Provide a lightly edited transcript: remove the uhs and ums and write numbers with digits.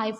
I